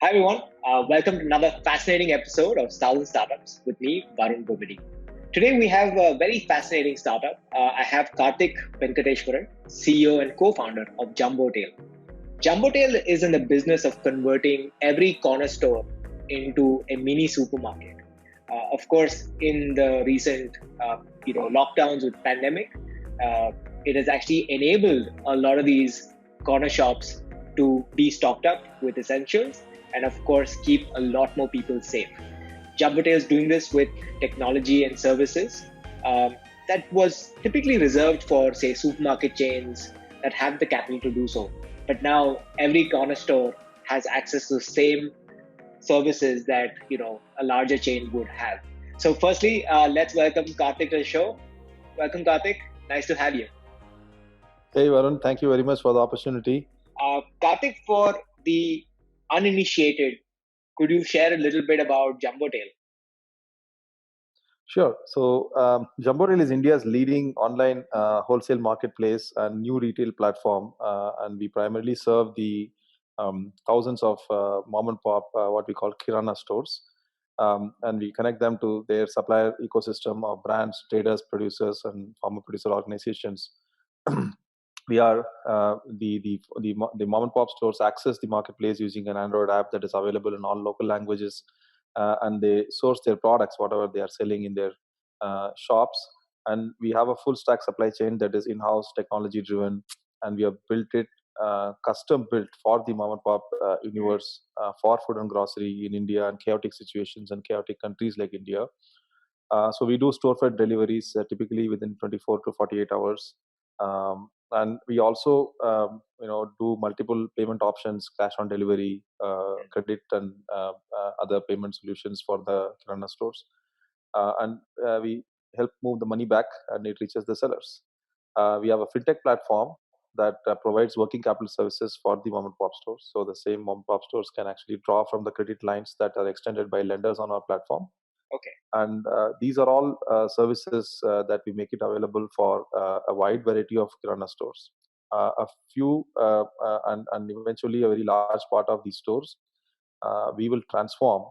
Hi everyone, welcome to another fascinating episode of Thousand Startups with me, Varun Gomidi. Today we have a very fascinating startup. I have Karthik Venkateshwaran, CEO and co-founder of Jumbotail. Jumbotail is in the business of converting every corner store into a mini supermarket. Of course, in the recent lockdowns with pandemic, uh, it has actually enabled a lot of these corner shops to be stocked up with essentials and of course keep a lot more people safe. Jumbotail is doing this with technology and services that was typically reserved for, say, supermarket chains that have the capital to do so. But now every corner store has access to the same services that a larger chain would have. So, firstly, let's welcome Karthik to the show. Welcome, Karthik. Nice to have you. Hey Varun, thank you very much for the opportunity. Karthik, for the uninitiated, could you share a little bit about Jumbotail? Sure. Jumbo Rail is India's leading online wholesale marketplace and new retail platform, and we primarily serve the thousands of mom and pop, what we call Kirana stores, and we connect them to their supplier ecosystem of brands, traders, producers, and farmer producer organizations. We are the mom and pop stores access the marketplace using an Android app that is available in all local languages, and they source their products, whatever they are selling in their shops. And we have a full stack supply chain that is in-house, technology driven, and we have built it custom built for the mom and pop universe for food and grocery in India and chaotic situations and chaotic countries like India. So we do storefront deliveries typically within 24 to 48 hours. And we also do multiple payment options, cash on delivery, credit, and other payment solutions for the kirana stores. And we help move the money back and it reaches the sellers. We have a fintech platform that provides working capital services for the mom and pop stores. So the same mom and pop stores can actually draw from the credit lines that are extended by lenders on our platform. Okay. And these are all services that we make it available for a wide variety of kirana stores. A few and eventually a very large part of these stores we will transform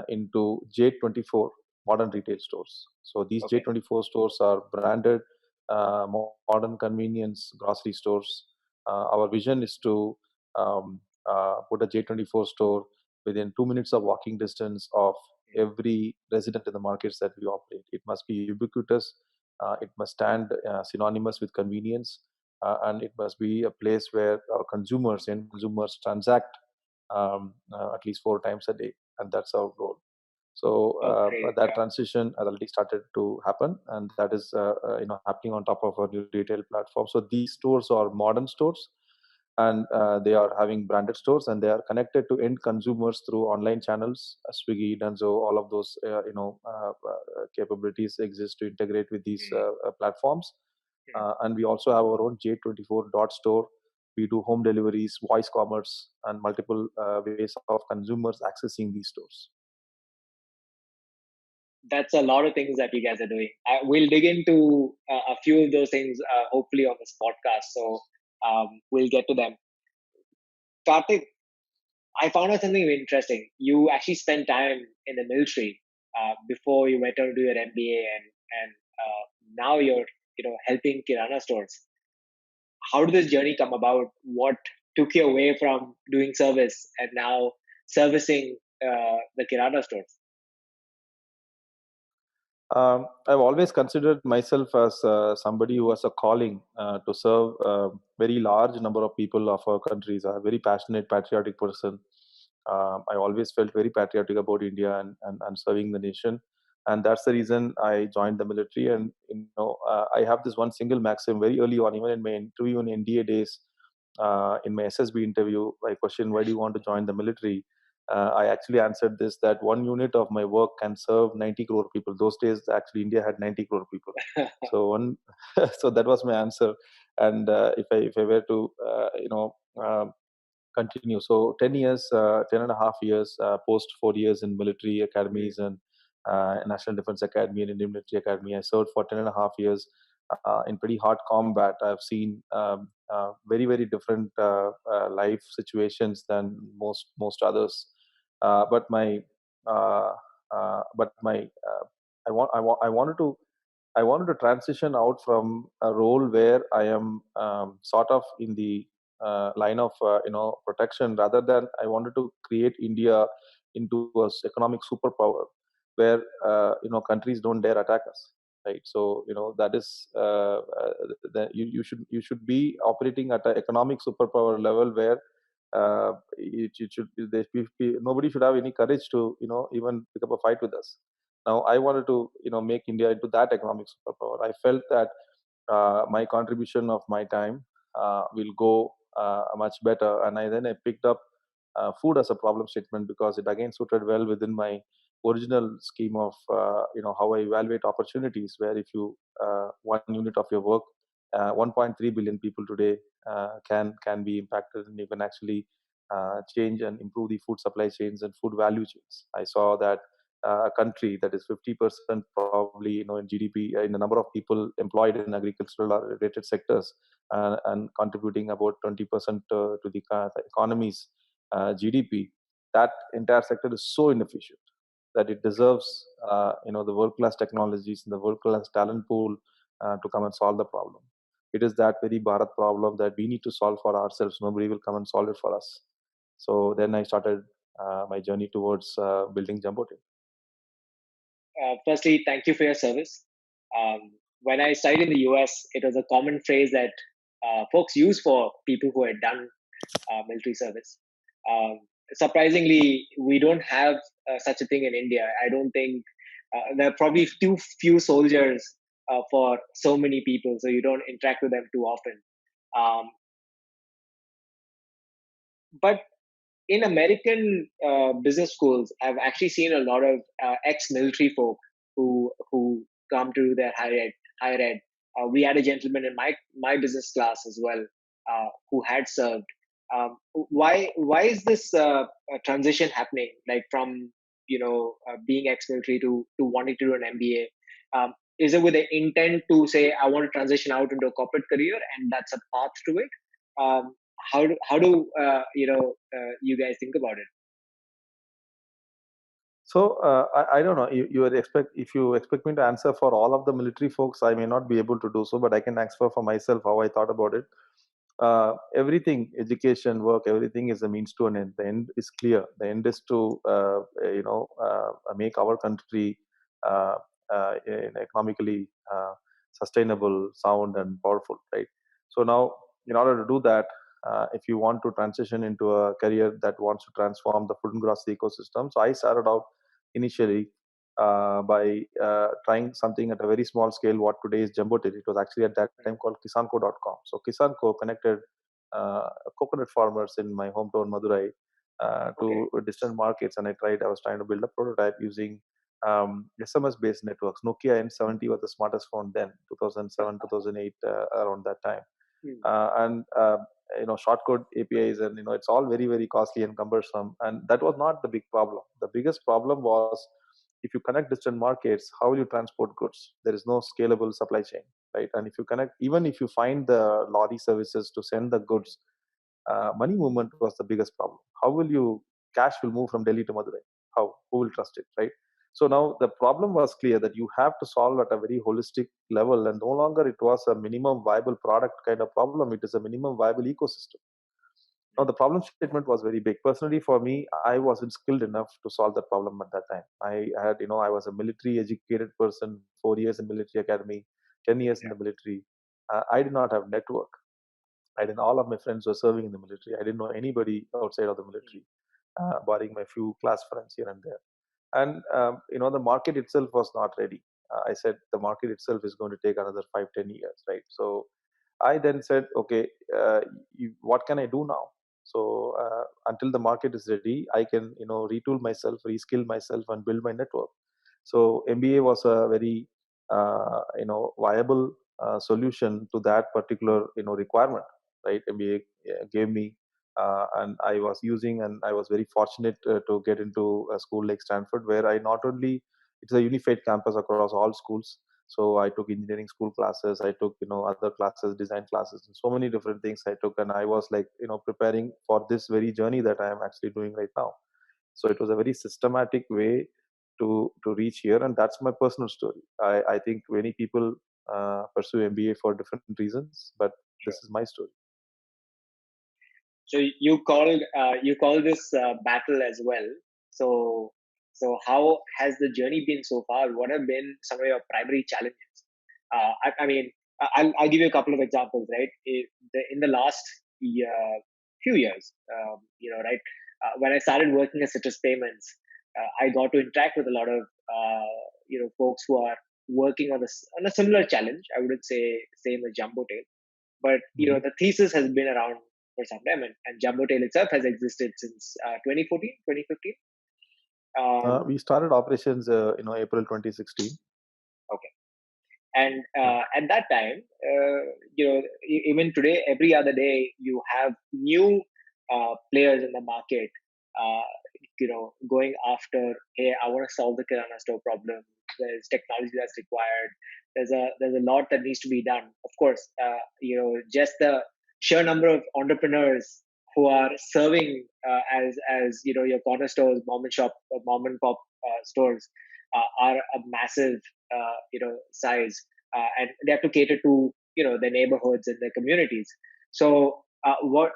into J24 modern retail stores. So these Okay. J24 stores are branded modern convenience grocery stores. Our vision is to put a J24 store within 2 minutes of walking distance of every resident in the markets that we operate. It must be ubiquitous. It must stand synonymous with convenience, and it must be a place where our consumers and consumers transact at least 4 times a day, and that's our goal. So Oh, great. that transition has already started to happen, and that is happening on top of our new retail platform. So these stores are modern stores, and they are having branded stores, and they are connected to end consumers through online channels, Swiggy, Dunzo, all of those capabilities exist to integrate with these platforms. And we also have our own J24 dot store. We do home deliveries, voice commerce, and multiple ways of consumers accessing these stores. That's a lot of things that you guys are doing. We'll dig into a few of those things hopefully on this podcast. So we'll get to them. Karthik, I found out something interesting. You actually spent time in the military before you went on to do your MBA, and now you're helping Kirana stores. How did this journey come about? What took you away from doing service and now servicing the Kirana stores? I've always considered myself as somebody who has a calling to serve a very large number of people of our countries. I'm a very passionate, patriotic person. I always felt very patriotic about India and serving the nation. And that's the reason I joined the military. And, I have this one single maxim very early on, even in my interview in NDA days, in my SSB interview, I questioned, why do you want to join the military? I actually answered this that one unit of my work can serve 90 crore people. Those days, actually, India had 90 crore people. So so that was my answer. And if I were to, continue, so 10 years, 10 and a half years, post 4 years in military academies and National Defense Academy and Indian Military Academy, I served for 10 and a half years in pretty hard combat. I've seen very, very different life situations than most others. But my uh, but my I wanted to transition out from a role where I am sort of in the line of protection, rather than I wanted to create India into a economic superpower where countries don't dare attack us, right? So that is you should be operating at an economic superpower level where it should nobody should have any courage to even pick up a fight with us. Now I wanted to make India into that economic superpower. I felt that my contribution of my time will go much better. And I picked up food as a problem statement because it again suited well within my original scheme of how I evaluate opportunities. Where if you 1 unit of your work, 1.3 billion people today can be impacted, and you can actually change and improve the food supply chains and food value chains. I saw that a country that is 50% probably in GDP, in the number of people employed in agricultural related sectors, and contributing about 20% to the economy's GDP. That entire sector is so inefficient that it deserves the world class technologies and the world class talent pool to come and solve the problem. It is that very Bharat problem that we need to solve for ourselves. Nobody will come and solve it for us. So then I started my journey towards building Jumbo Team. Firstly, thank you for your service. When I studied in the US, it was a common phrase that folks use for people who had done military service. Um, Surprisingly, we don't have such a thing in India. I don't think there are probably too few soldiers for so many people, so you don't interact with them too often. Um, but in American business schools, I've actually seen a lot of ex-military folk who come to do their higher ed. Higher ed. We had a gentleman in my business class as well who had served. Why is this transition happening? Like from being ex-military to wanting to do an MBA. Is it with the intent to say I want to transition out into a corporate career and that's a path to it? How do you guys think about it? So I don't know. You would expect, if you expect me to answer for all of the military folks, I may not be able to do so, but I can answer for myself how I thought about it. Everything, education, work, everything is a means to an end. The end is clear. The end is to make our country uh, economically sustainable, sound, and powerful. Right. So now, in order to do that, if you want to transition into a career that wants to transform the food and grocery ecosystem, so I started out initially by trying something at a very small scale. What today is Jumbotail. It was actually at that time called Kisanco.com. So Kisanco connected coconut farmers in my hometown Madurai Okay. to distant markets, and I was trying to build a prototype using SMS-based networks. Nokia N70 was the smartest phone then, 2007, 2008, around that time. Hmm. And shortcode APIs, and it's all very very costly and cumbersome. And that was not the big problem. The biggest problem was, if you connect distant markets, how will you transport goods? There is no scalable supply chain, right? And if you connect, even if you find the lorry services to send the goods, money movement was the biggest problem. How will you cash will move from Delhi to Madurai? How? Who will trust it, right? So now the problem was clear that you have to solve at a very holistic level, and no longer it was a minimum viable product kind of problem. It is a minimum viable ecosystem. Now the problem statement was very big. Personally, for me, I wasn't skilled enough to solve that problem at that time. I was a military educated person, 4 years in military academy, 10 years in the military. I did not have network. I didn't. All of my friends were serving in the military. I didn't know anybody outside of the military, barring my few class friends here and there. And the market itself was not ready. I said the market itself is going to take another 5-10 years, right? So I then said, okay, what can I do now? So until the market is ready, I can retool myself, reskill myself, and build my network. So MBA was a very viable solution to that particular requirement, right? MBA gave me, and I was using, and I was very fortunate to get into a school like Stanford, where I not only, it's a unified campus across all schools. So I took engineering school classes, I took other classes, design classes, and so many different things I took, and I was like preparing for this very journey that I am actually doing right now. So it was a very systematic way to reach here, and that's my personal story. I think many people pursue MBA for different reasons, but this Sure. is my story. So you called this battle as well. So how has the journey been so far? What have been some of your primary challenges? I mean, I'll give you a couple of examples. Right, in the last few years, right, when I started working at Citrus Payments, I got to interact with a lot of folks who are working on a similar challenge. I wouldn't say same as Jumbo Tail, but Mhm. the thesis has been around for some time, and Jumbo Tail itself has existed since 2014, 2015. We started operations, April 2016. Okay, and Yeah. at that time, even today, every other day, you have new players in the market. Uh, going after, hey, I want to solve the Kirana store problem. There's technology that's required. There's a lot that needs to be done. Of course, just the sheer number of entrepreneurs who are serving as your corner stores, mom and pop stores are a massive size, and they have to cater to their neighborhoods and their communities. So, what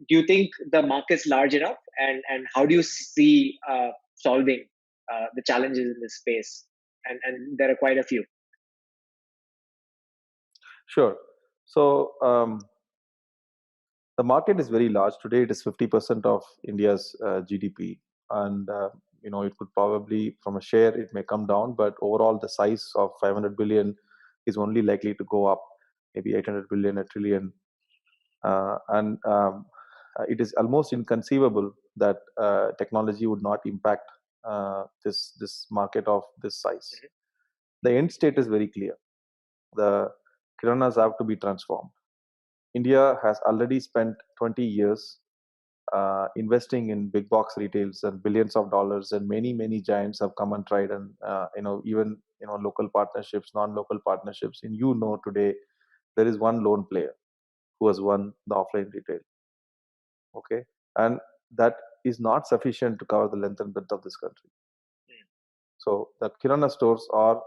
do you think the market's large enough, and how do you see solving the challenges in this space? And there are quite a few. Sure. So the market is very large today. It is 50% of India's GDP, and it could probably, from a share, it may come down, but overall, the size of 500 billion is only likely to go up, maybe 800 billion, a trillion, and it is almost inconceivable that technology would not impact this market of this size. Mhm. The end state is very clear. The kiranas have to be transformed. India has already spent 20 years investing in big box retails and billions of dollars, and many giants have come and tried, and even local partnerships, non-local partnerships. And today there is one lone player who has won the offline retail. Okay, and that is not sufficient to cover the length and breadth of this country. So the kirana stores are,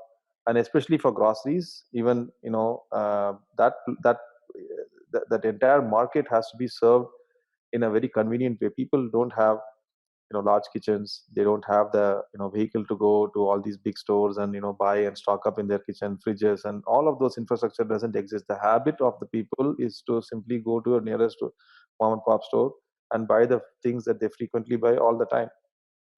and especially for groceries, even that entire market has to be served in a very convenient way. People don't have large kitchens. They don't have the vehicle to go to all these big stores and buy and stock up in their kitchen fridges, and all of those infrastructure doesn't exist. The habit of the people is to simply go to a nearest mom and pop store and buy the things that they frequently buy all the time.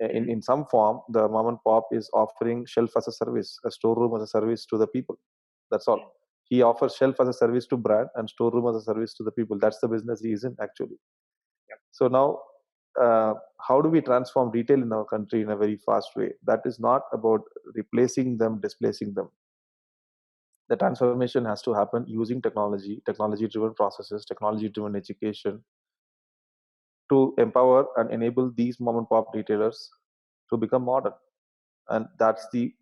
In some form, the mom and pop is offering shelf as a service, a storeroom as a service to the people. That's all. He offers shelf as a service to brand and storeroom as a service to the people. That's the business he is in, actually. So now, how do we transform retail in our country in a very fast way? That is not about replacing them, displacing them. The transformation has to happen using technology, technology-driven processes, technology-driven education, to empower and enable these mom and pop retailers to become modern. And that's the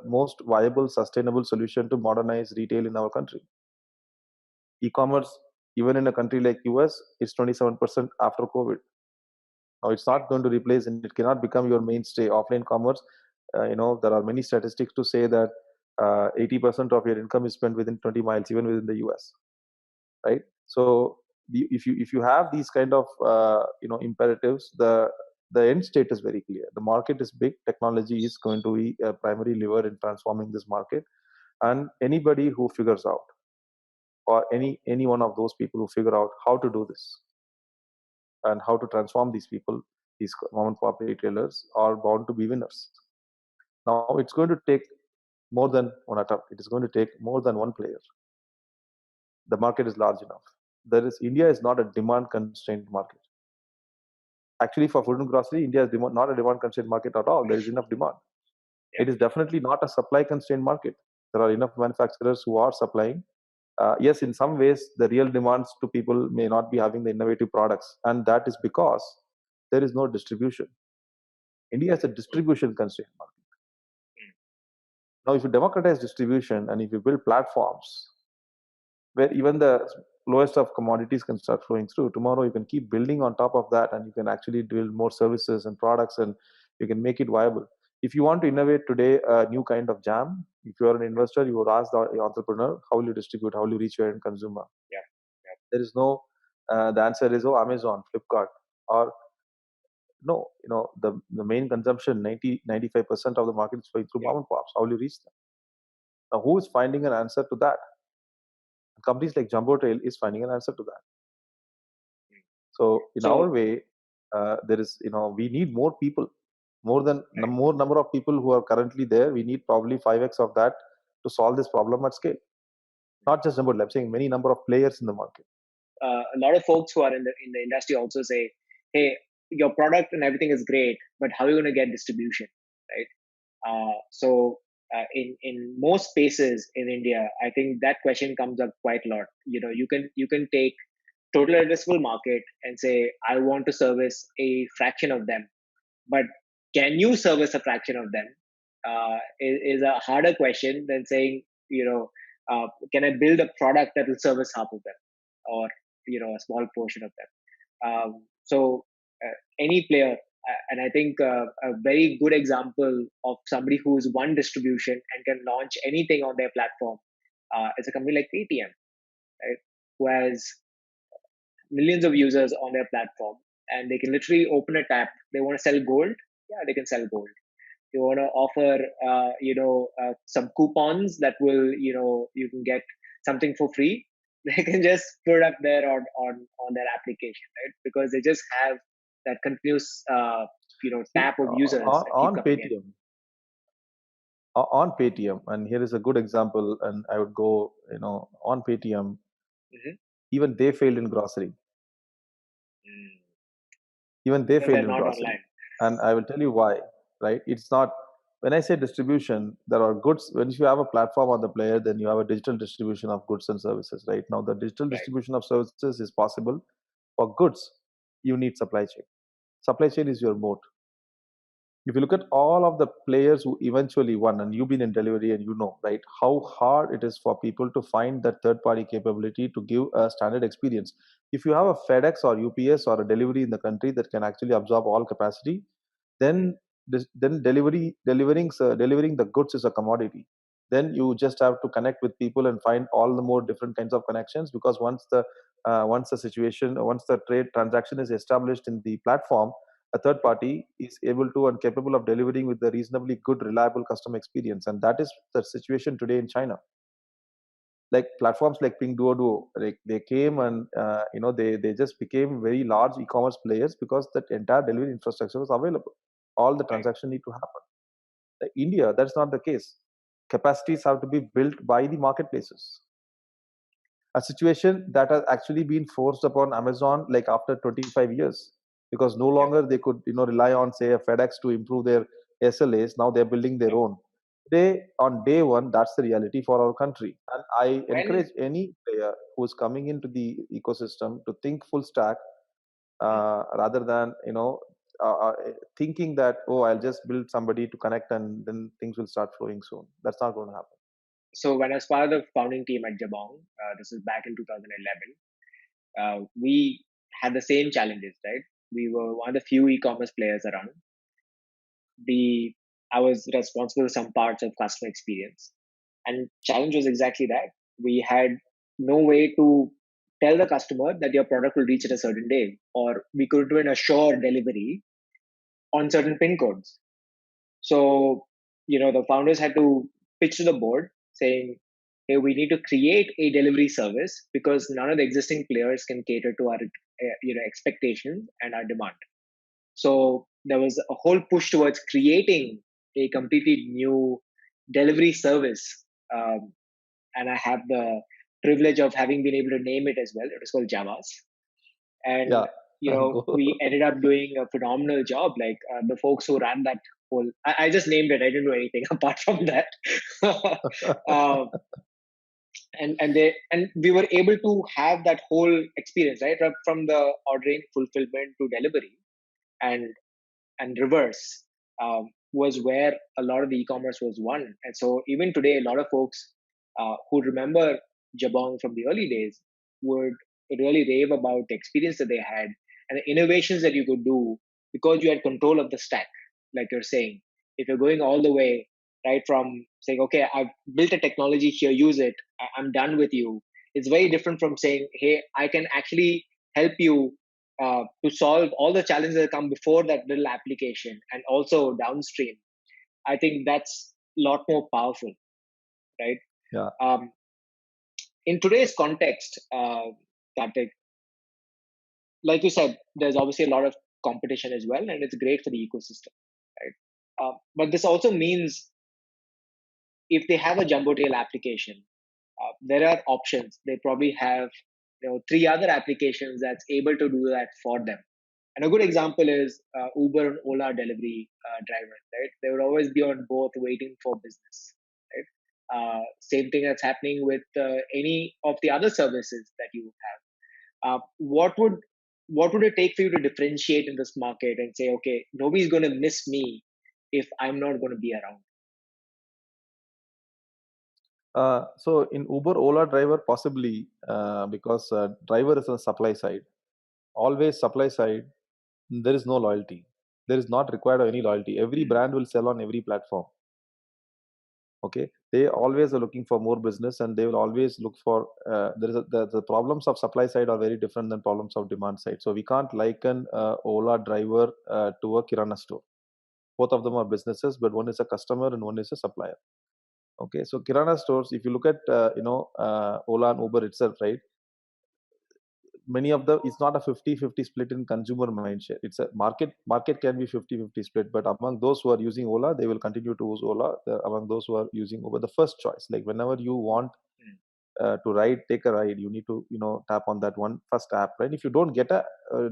most viable, sustainable solution to modernize retail in our country. E-commerce, even in a country like US, is 27% after COVID. Now, it's not going to replace, and it cannot become your mainstay. Offline commerce, there are many statistics to say that 80% of your income is spent within 20 miles, even within the US, right? So, if you have these kind of imperatives, the end state is very clear. The market is big. Technology is going to be a primary lever in transforming this market, and anybody who figures out, or any one of those people who figure out how to do this and how to transform these people, these mom and pop retailers, are bound to be winners. Now, it's going to take more than one attempt. It is going to take more than one player. The market is large enough. India is not a demand constrained market. Actually, for food and grocery, India is not a demand constrained market at all. There is enough demand. It is definitely not a supply constrained market. There are enough manufacturers who are supplying. Yes, in some ways, the real demands to people may not be having the innovative products, and that is because there is no distribution. India is a distribution constrained market. Now, if you democratize distribution and if you build platforms where even the lowest of commodities can start flowing through. Tomorrow you can keep building on top of that, and you can actually build more services and products, and you can make it viable. If you want to innovate today a new kind of jam, if you are an investor, you would ask the entrepreneur, how will you distribute, how will you reach your end consumer? Yeah. Yeah. There is no, the answer is, oh, Amazon, Flipkart, or no, the main consumption, 95% of the market is flowing through Yeah. mom and pops. How will you reach them? Now, who is finding an answer to that? Companies like Jumbo Trail is finding an answer to that. So in our So way, there is, we need more people, right. more number of people who are currently there. We need probably 5x of that to solve this problem at scale. Not just Jumbo Trail, I'm saying many number of players in the market. A lot of folks who are in the industry also say, "Hey, your product and everything is great, but how are you going to get distribution?" Right? In most spaces in India, I think that question comes up quite a lot. You can take total addressable market and say, I want to service a fraction of them, but can you service a fraction of them? Is a harder question than saying, can I build a product that will service half of them, or a small portion of them? Any player, and I think a very good example of somebody who's one distribution and can launch anything on their platform is a company like Paytm, right? Who has millions of users on their platform, and they can literally open a tap. They want to sell gold, yeah, they can sell gold. You want to offer, some coupons that will, you can get something for free. They can just put it up there on their application, right? Because they just have that continuous, See, tap of users that keep on coming in. Paytm, on Paytm, and here is a good example, and I would go, on Paytm, Hmm. even they failed in grocery. Mm. Even they Because failed they're in not grocery. online. And I will tell you why, right? It's not, when I say distribution, there are goods. When you have a platform on the player, then you have a digital distribution of goods and services, right? Now, the digital Right. distribution of services is possible. For goods, you need supply chain. Supply chain is your moat. If you look at all of the players who eventually won, and you've been in delivery and you know, right, how hard it is for people to find that third party capability to give a standard experience. If you have a FedEx or UPS or a delivery in the country that can actually absorb all capacity, then delivering the goods is a commodity. Then you just have to connect with people and find all the more different kinds of connections, because once the trade transaction is established in the platform, a third party is able to and capable of delivering with a reasonably good, reliable customer experience. And that is the situation today in China. Like platforms like Pinduoduo, like they came and they just became very large e-commerce players because that entire delivery infrastructure was available. All the Right. transaction need to happen. Like India, that's not the case. Capacities have to be built by the marketplaces. A situation that has actually been forced upon Amazon like after 25 years, because no Yeah. longer they could rely on, say, a FedEx to improve their SLAs. Now they're building their Yeah. own. Today, on day one, that's the reality for our country. And I When encourage any player who's coming into the ecosystem to think full stack, rather than thinking that, oh, I'll just build somebody to connect and then things will start flowing soon. That's not going to happen. so when I was part of the founding team at Jabong, this is back in 2011. We had the same challenges, right? We were one of the few e-commerce players around. The I was responsible for some parts of customer experience, and challenge was exactly that. We had no way to tell the customer that your product will reach at a certain day, or we couldn't even assure delivery on certain pin codes. So, the founders had to pitch to the board saying, hey, we need to create a delivery service because none of the existing players can cater to our expectations and our demand. So there was a whole push towards creating a completely new delivery service. And I have the privilege of having been able to name it as well. It was called Javas. And Yeah. Go. we ended up doing a phenomenal job. Like the folks who ran that whole, I just named it. I didn't do anything apart from that. uh, and we were able to have that whole experience, right, from the ordering, fulfillment to delivery, and reverse, was where a lot of the e-commerce was won. And so even today, a lot of folks who remember Jabong from the early days, would really rave about the experience that they had and the innovations that you could do because you had control of the stack, like you're saying. If you're going all the way, right, from saying, okay, I've built a technology here, use it, I'm done with you. It's very different from saying, hey, I can actually help you to solve all the challenges that come before that little application and also downstream. I think that's a lot more powerful, right? Yeah. In today's context, Kartik, like you said, there's obviously a lot of competition as well, and it's great for the ecosystem, right? But this also means if they have a jumbo tail application, there are options. They probably have three other applications that's able to do that for them. And a good example is Uber and Ola delivery drivers, right? They would always be on both waiting for business, right? Same thing that's happening with any of the other services that you have. What would it take for you to differentiate in this market and say, okay, nobody's going to miss me if I'm not going to be around? So in Uber, Ola driver, possibly because driver is on supply side. Always supply side, there is no loyalty. There is not required any loyalty. Every brand will sell on every platform. Okay, they always are looking for more business, and they will always look for. The problems of supply side are very different than problems of demand side. So we can't liken Ola driver to a Kirana store. Both of them are businesses, but one is a customer and one is a supplier. Okay, so Kirana stores, if you look at Ola and Uber itself, right? Many of the, it's not a 50-50 split in consumer mindshare. It's a market can be 50-50 split, but among those who are using Ola, they will continue to use Ola. Among those who are using Uber, the first choice, like whenever you want to take a ride, you need to tap on that one first app, right? If you don't get a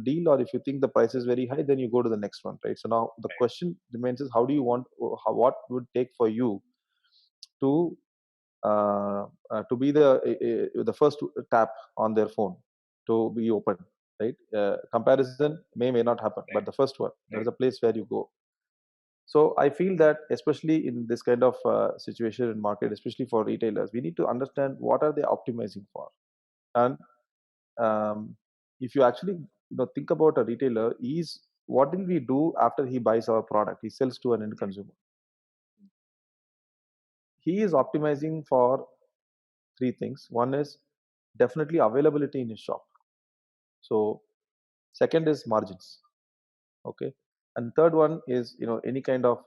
deal, or if you think the price is very high, then you go to the next one, right? So now the question remains is, how do you want, what would take for you to be the first tap on their phone to be open, right? Comparison may not happen, but the first one, there is a place where you go. So I feel that especially in this kind of situation in market, especially for retailers, we need to understand what are they optimizing for. And if you actually think about a retailer, is what will we do after he buys our product? He sells to an end consumer. He is optimizing for three things. One is definitely availability in his shop. So second is margins. Okay. And third one is any kind of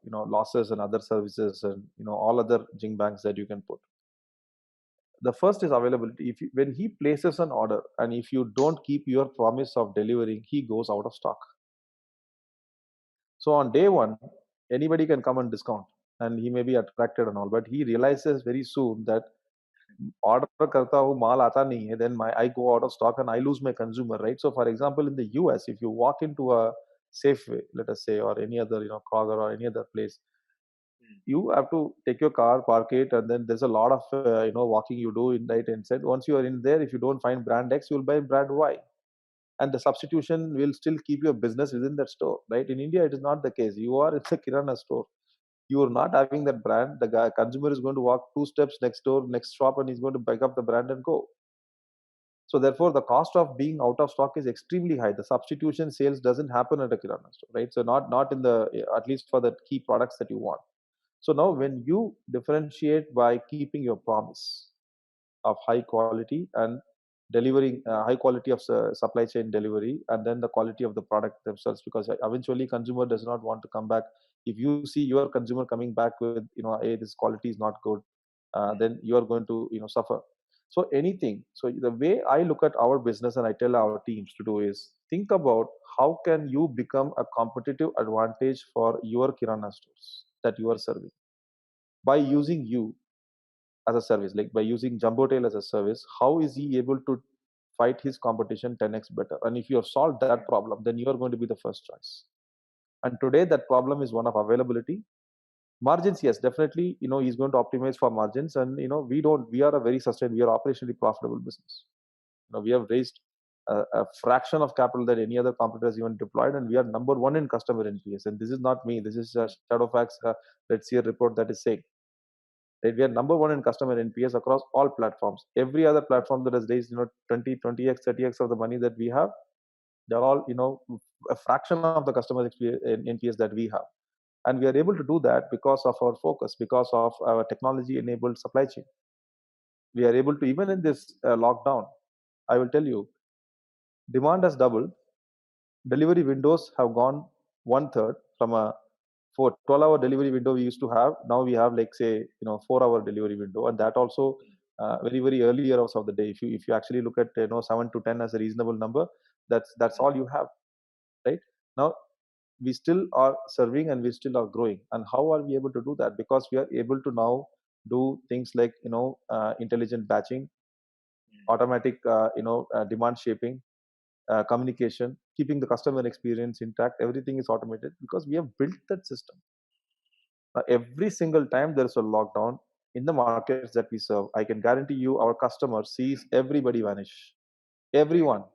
losses and other services, and all other jing banks that you can put. The first is availability. When he places an order, and if you don't keep your promise of delivering, he goes out of stock. So on day one, anybody can come and discount, and he may be attracted and all, but he realizes very soon that order karta hu, maal aata nahi hai, then I go out of stock and I lose my consumer, right? So for example, in the US, if you walk into a Safeway, let us say, or any other Kroger or any other place, you have to take your car, park it, and then there's a lot of walking you do in right inside. Once you are in there, if you don't find brand X, you will buy brand Y, and the substitution will still keep your business within that store, right? In India, it is not the case. You are in the Kirana store, you are not having that brand. The consumer is going to walk 2 steps next door, next shop, and he's going to pick up the brand and go. So therefore, the cost of being out of stock is extremely high. The substitution sales doesn't happen at a Kirana store, right? So not in the, at least for the key products that you want. So now when you differentiate by keeping your promise of high quality and delivering high quality of supply chain delivery, and then the quality of the product themselves, because eventually consumer does not want to come back. If you see your consumer coming back with hey, this quality is not good, then you are going to suffer. So anything, so the way I look at our business and I tell our teams to do is think about how can you become a competitive advantage for your kirana stores that you are serving by using you as a service, like by using Jumbotail as a service. How is he able to fight his competition 10x better? And if you have solved that problem, then you are going to be the first choice. And today that problem is one of availability. Margins, yes, definitely, he's going to optimize for margins. And we are a very sustained, we are operationally profitable business. We have raised a fraction of capital that any other competitors even deployed, and we are number one in customer NPS. And this is not me, this is Shadowfax Red Seer report that is saying. Right? We are number one in customer NPS across all platforms. Every other platform that has raised 20x 30x of the money that we have, they're all a fraction of the customer NPS that we have. And we are able to do that because of our focus, because of our technology enabled supply chain. We are able to, even in this lockdown, I will tell you, demand has doubled. Delivery windows have gone one third from a 12-hour delivery window we used to have. Now we have, like, say, 4-hour delivery window, and that also very very early hours of the day. If you actually look at 7 to 10 as a reasonable number, that's all you have, right? Now we still are serving and we still are growing. And how are we able to do that? Because we are able to now do things like intelligent batching, automatic demand shaping, communication, keeping the customer experience intact. Everything is automated because we have built that system. Now, every single time there is a lockdown in the markets that we serve, I can guarantee you our customer sees everybody vanish. Everyone.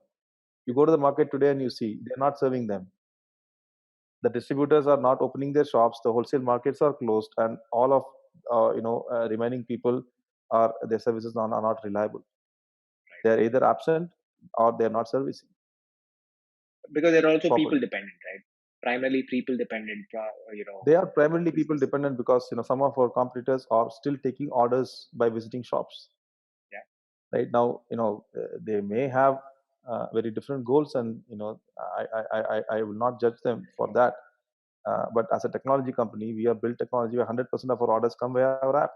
You go to the market today and you see they're not serving them. The distributors are not opening their shops. The wholesale markets are closed, and all of remaining people are their services are not reliable. They are either absent or they are not servicing. Because they're also people dependent, right? Primarily people dependent. They are primarily people dependent because some of our competitors are still taking orders by visiting shops. Yeah. Right now, they may have very different goals, and I will not judge them for that. But as a technology company, we have built technology where 100% of our orders come via our app.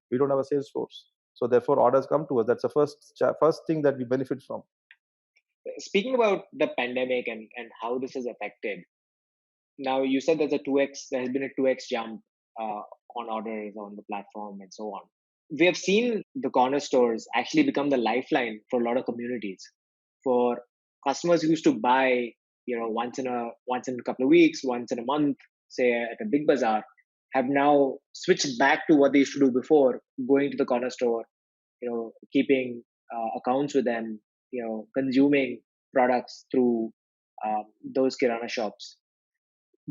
We don't have a sales force, so therefore orders come to us. That's the first thing that we benefit from. Speaking about the pandemic and how this has affected, now you said there's a 2x. There has been a 2x jump on orders on the platform and so on. We have seen the corner stores actually become the lifeline for a lot of communities. For customers who used to buy, once in a couple of weeks, once in a month, say at a big bazaar, have now switched back to what they used to do before, going to the corner store, keeping accounts with them, consuming products through those kirana shops.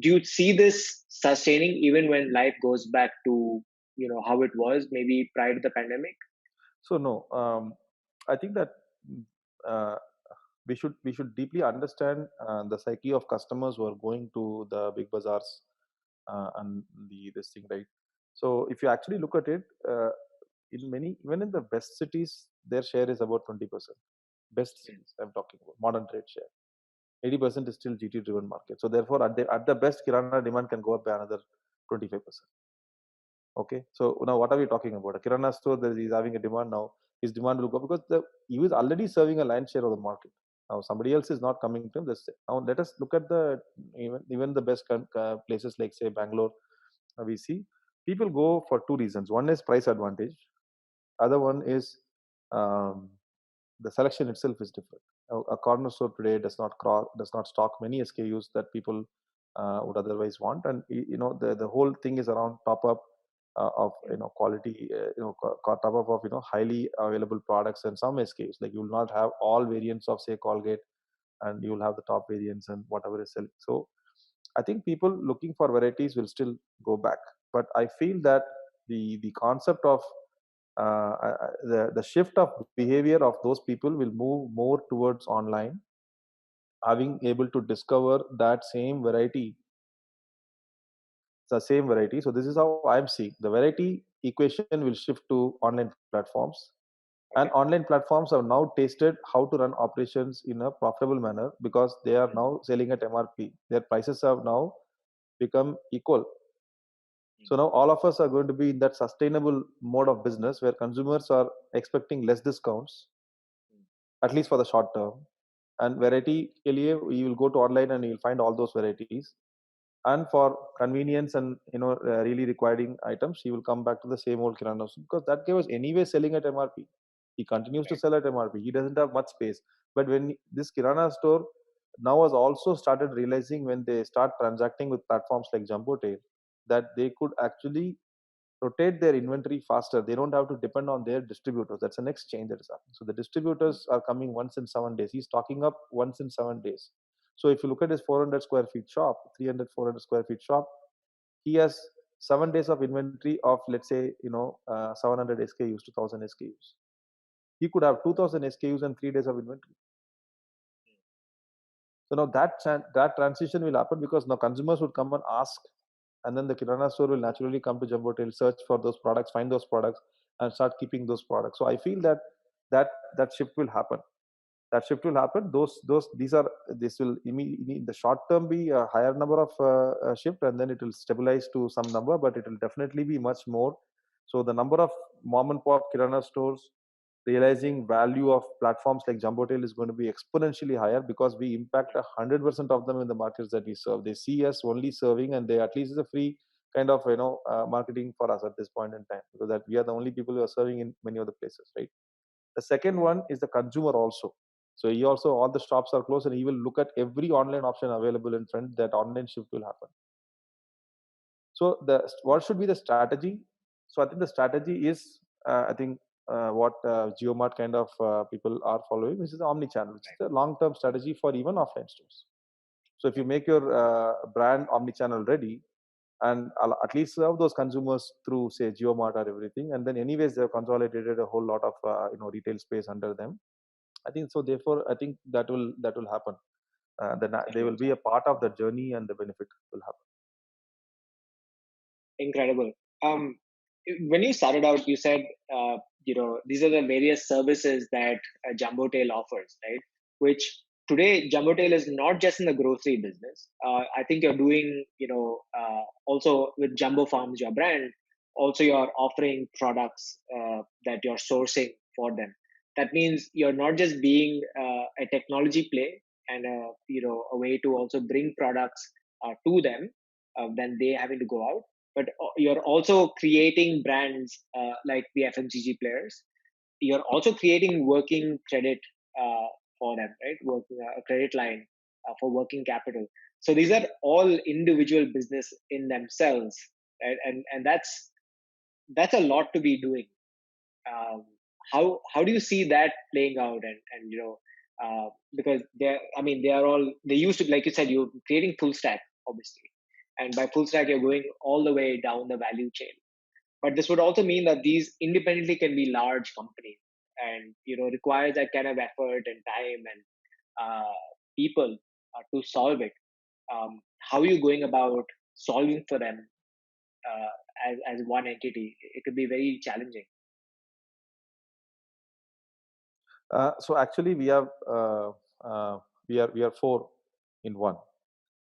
Do you see this sustaining even when life goes back to how it was maybe prior to the pandemic? So no, I think that uh, we should deeply understand the psyche of customers who are going to the big bazaars and this thing, right? So if you actually look at it, even in the best cities, their share is about 20%. Best cities, I'm talking about modern trade share. 80% is still GT driven market. So therefore, at the best, Kirana demand can go up by another 25%. Okay, so now what are we talking about? A Kirana store that is having a demand now, his demand will go because he was already serving a lion's share of the market. Now somebody else is not coming to him. Now let us look at the even the best places like, say, Bangalore. We see people go for two reasons. One is price advantage. Other one is um, the selection itself is different. A corner store today does not stock many SKUs that people would otherwise want, and the whole thing is around top up of quality, top up of highly available products and some SKUs. Like, you will not have all variants of, say, Colgate, and you will have the top variants and whatever is selling. So I think people looking for varieties will still go back, but I feel that the concept of the shift of behavior of those people will move more towards online, having able to discover that same variety, the same variety. So this is how I'm seeing the variety equation will shift to online platforms. And online platforms have now tasted how to run operations in a profitable manner because they are now selling at MRP. Their prices have now become equal. So now all of us are going to be in that sustainable mode of business where consumers are expecting less discounts, at least for the short term. And variety ke liye, you will go to online and you will find all those varieties. And for convenience and really requiring items, he will come back to the same old kirana store because that guy was anyway selling at MRP. He continues to sell at MRP. He doesn't have much space. But when this kirana store now has also started realizing, when they start transacting with platforms like Jumbo Tail, that they could actually rotate their inventory faster. They don't have to depend on their distributors. That's the next change that is happening. So the distributors are coming once in 7 days. He's stocking up once in 7 days. So if you look at his 400 square feet shop, 300, 400 square feet shop, he has 7 days of inventory of, let's say, 700 SKUs to 1000 SKUs. He could have 2000 SKUs and 3 days of inventory. So now that transition will happen, because now consumers would come and ask, and then the kirana store will naturally come to Jumbo Tail, search for those products, find those products, and start keeping those products. So I feel that shift will happen. That shift will happen. This will in the short term be a higher number of shift, and then it will stabilize to some number, but it will definitely be much more. So the number of mom and pop kirana stores realizing value of platforms like Jumbo Tail is going to be exponentially higher, because we impact 100% of them in the markets that we serve. They see us only serving, and they at least is a free kind of marketing for us at this point in time, because that we are the only people who are serving in many other places, right? The second one is the consumer also. So he also, all the shops are closed, and he will look at every online option available in front. That online shift will happen. So what should be the strategy? So I think the strategy is, I think what JioMart kind of people are following, which is the omni-channel, which is the long-term strategy for even offline stores. So if you make your brand omni-channel ready, and at least serve those consumers through, say, JioMart or everything, and then anyways they have consolidated a whole lot of retail space under them. I think so. Therefore, I think that will happen. Then they will be a part of the journey, and the benefit will happen. Incredible. When you started out, you said, these are the various services that Jumbo Tail offers, right? Which today Jumbo Tail is not just in the grocery business. I think you're doing, also with Jumbo Farms, your brand, also you're offering products that you're sourcing for them. That means you're not just being a technology play and a way to also bring products to them when they having to go out, but you're also creating brands like the FMCG players. You're also creating working credit for them, right? Working a credit line for working capital. So these are all individual business in themselves, right? And that's a lot to be doing. How do you see that playing out? And because they are all, they used to, like you said, you're creating full stack, obviously, and by full stack you're going all the way down the value chain. But this would also mean that these independently can be large companies, and require that kind of effort and time and people to solve it. How are you going about solving for them as one entity? It could be very challenging. So actually, we have we are four in one.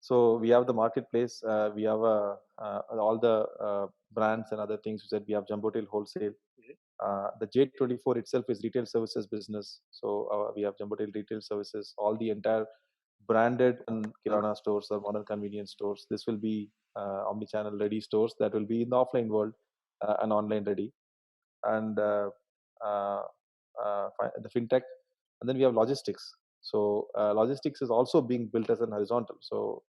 So we have the marketplace. We have all the brands and other things. We said we have Jumbo Tail Wholesale. The J24 itself is retail services business. So we have Jumbo Tail Retail Services. All the entire branded kirana stores or modern convenience stores. This will be omni-channel ready stores that will be in the offline world and online ready. And the fintech, and then we have logistics. So logistics is also being built as an horizontal. So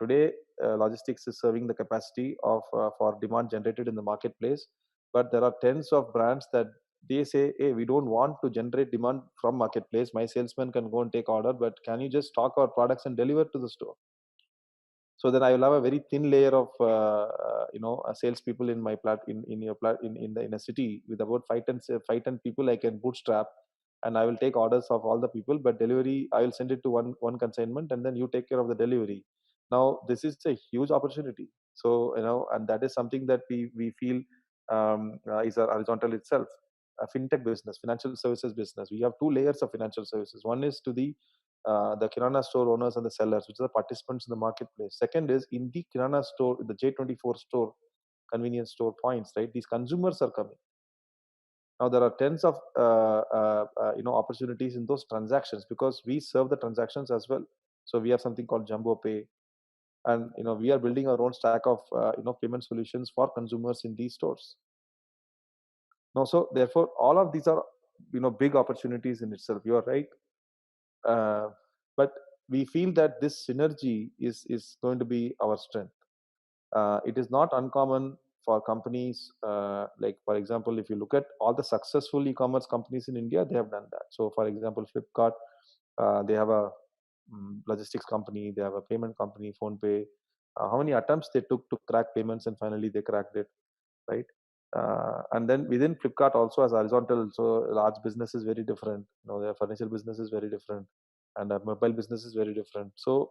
today logistics is serving the capacity of for demand generated in the marketplace, but there are tens of brands that they say, hey, we don't want to generate demand from marketplace. My salesman can go and take order, but can you just stock our products and deliver to the store? So then I will have a very thin layer of salespeople in my in a city with about 5-10 people. I can bootstrap, and I will take orders of all the people. But delivery, I will send it to one consignment, and then you take care of the delivery. Now this is a huge opportunity. So and that is something that we feel is a horizontal itself. A fintech business, financial services business. We have two layers of financial services. One is to the kirana store owners and the sellers, which are the participants in the marketplace. Second is in the kirana store, the J24 store, convenience store points, right? These consumers are coming. Now there are tens of opportunities in those transactions, because we serve the transactions as well. So we have something called Jumbo Pay, and we are building our own stack of payment solutions for consumers in these stores. Now, so therefore, all of these are big opportunities in itself. You are right. But we feel that this synergy is going to be our strength. It is not uncommon for companies like, for example, if you look at all the successful e-commerce companies in India, they have done that. So, for example, Flipkart, they have a logistics company, they have a payment company, PhonePe. how many attempts they took to crack payments, and finally they cracked it, right? And then within Flipkart also as horizontal, so large business is very different. Their furniture business is very different, and mobile business is very different. So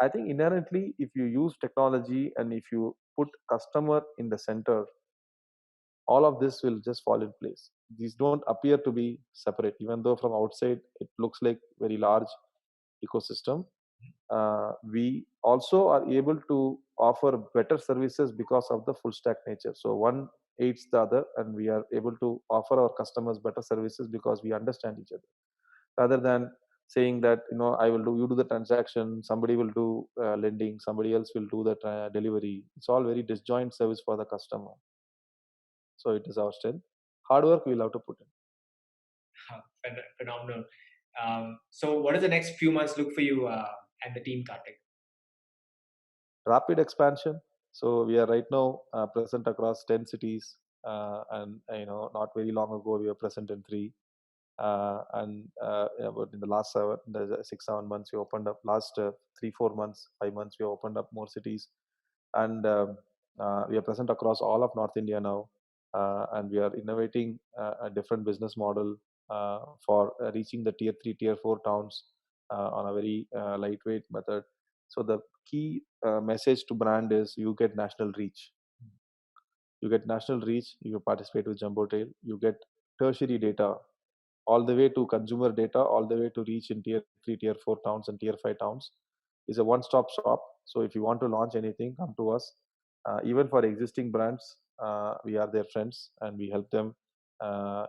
I think inherently, if you use technology and if you put customer in the center, all of this will just fall in place. These don't appear to be separate, even though from outside it looks like very large ecosystem. We also are able to offer better services because of the full stack nature. So one aids the other, and we are able to offer our customers better services because we understand each other. Rather than saying that I will do, you do the transaction, somebody will do lending, somebody else will do the delivery. It's all very disjoint service for the customer. So it is our strength. Hard work we'll have to put in. Phenomenal. So what does the next few months look for you and the team, Kartik? Rapid expansion. So we are right now present across 10 cities, and not very long ago we were present in 3. But in the last 6-7 months, we opened up. Last 3-4 months, 5 months, we opened up more cities, and we are present across all of North India now, and we are innovating a different business model for reaching the tier 3, tier 4 towns on a very lightweight method. So the key message to brand is you get national reach. You get national reach. You participate with Jumbotail. You get tertiary data, all the way to consumer data, all the way to reach in tier 3, tier 4 towns and tier 5 towns. Is a one-stop shop. So if you want to launch anything, come to us. Even for existing brands, we are their friends and we help them.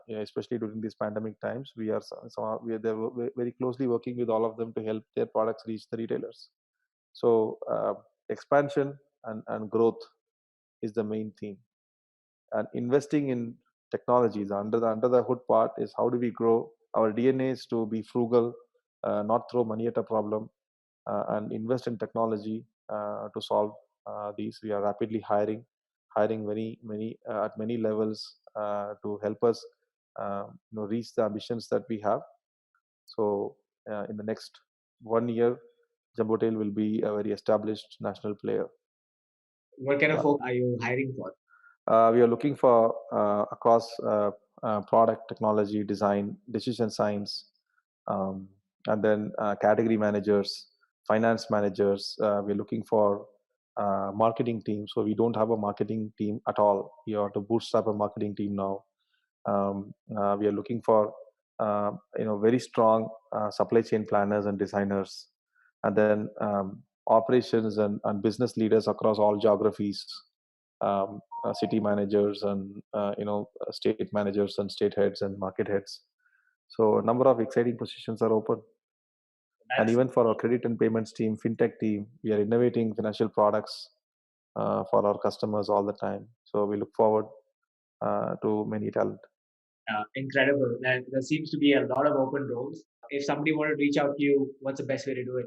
Especially during these pandemic times, we are very closely working with all of them to help their products reach the retailers. So expansion and growth is the main theme, and investing in technologies under the hood part is how do we grow. Our DNA is to be frugal, not throw money at a problem, and invest in technology to solve these. We are rapidly hiring many at many levels to help us reach the ambitions that we have. So in the next 1 year, Jumbotail will be a very established national player. What kind of folk are you hiring for? We are looking for across product, technology, design, decision science, and then category managers, finance managers. We're looking for marketing team. So we don't have a marketing team at all. We have to bootstrap a marketing team now. We are looking for very strong supply chain planners and designers, and then operations and business leaders across all geographies. City managers and state managers and state heads and market heads. So a number of exciting positions are open. And even for our credit and payments team, fintech team, we are innovating financial products for our customers all the time. So we look forward to many talent. Incredible. And there seems to be a lot of open roles. If somebody wanted to reach out to you, what's the best way to do it?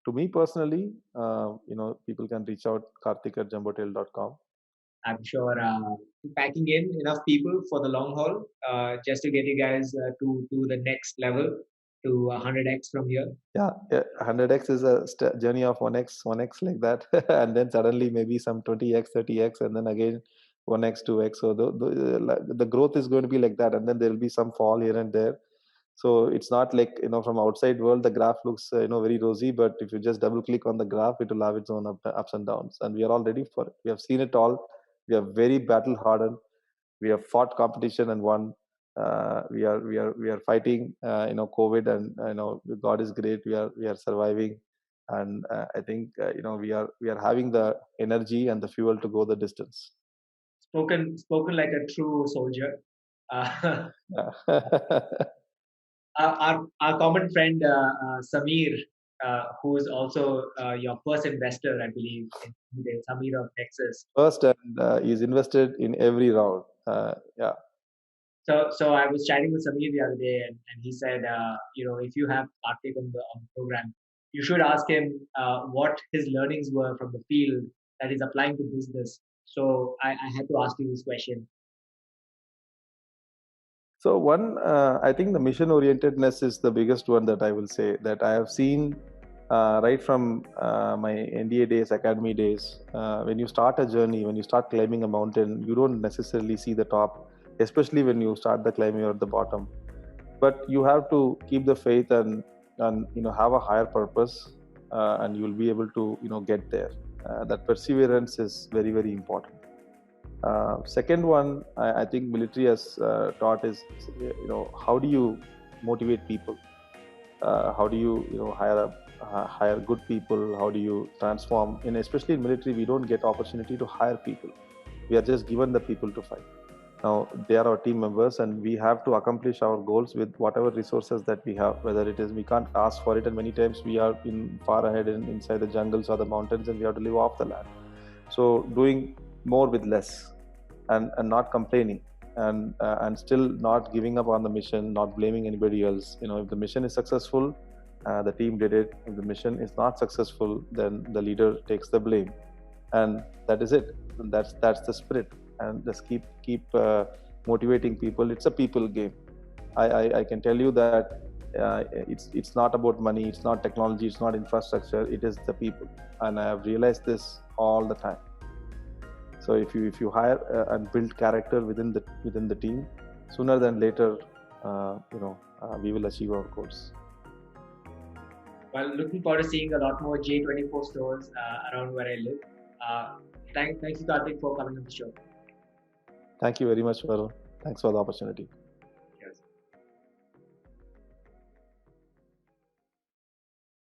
To me personally, people can reach out karthik@jumbotail.com. I'm sure packing in enough people for the long haul, just to get you guys to the next level, to 100x from here. Yeah, 100x is a journey of 1x like that, and then suddenly maybe some 20x, 30x, and then again 1x, 2x. So the growth is going to be like that, and then there will be some fall here and there. So it's not like from outside world the graph looks very rosy, but if you just double click on the graph, it will have its own ups and downs, and we are all ready for it. We have seen it all. We are very battle hardened. We have fought competition and won. We are fighting COVID, and God is great. We are surviving, and I think we are having the energy and the fuel to go the distance. Spoken like a true soldier. Our common friend Samir, who is also your first investor, I believe, in Samir of Nexus. First, and he's invested in every round. Yeah. So I was chatting with Samir the other day, and he said, if you have Kartik on the program, you should ask him what his learnings were from the field that he's applying to business. So I had to ask you this question. So one, I think the mission orientedness is the biggest one that I will say, that I have seen right from my NDA days, academy days, when you start a journey, when you start climbing a mountain, you don't necessarily see the top, especially when you start the climbing, you're at the bottom. But you have to keep the faith and have a higher purpose, and you'll be able to get there. That perseverance is very, very important. Second one, I think military has taught is how do you motivate people? How do you hire good people? How do you transform? And especially in military, we don't get opportunity to hire people. We are just given the people to fight. Now they are our team members, and we have to accomplish our goals with whatever resources that we have. Whether it is we can't ask for it, and many times we are far ahead inside the jungles or the mountains, and we have to live off the land. So doing more with less, and not complaining, and still not giving up on the mission, not blaming anybody else. If the mission is successful, the team did it. If the mission is not successful, then the leader takes the blame, and that is it. That's the spirit. And just keep motivating people. It's a people game. I can tell you that it's not about money, it's not technology, it's not infrastructure, it is the people. And I have realized this all the time. So if you hire and build character within the team, sooner than later, we will achieve our goals. Well, looking forward to seeing a lot more J24 stores around where I live. Thank you, Karthik, for coming on the show. Thank you very much, Varun. Thanks for the opportunity.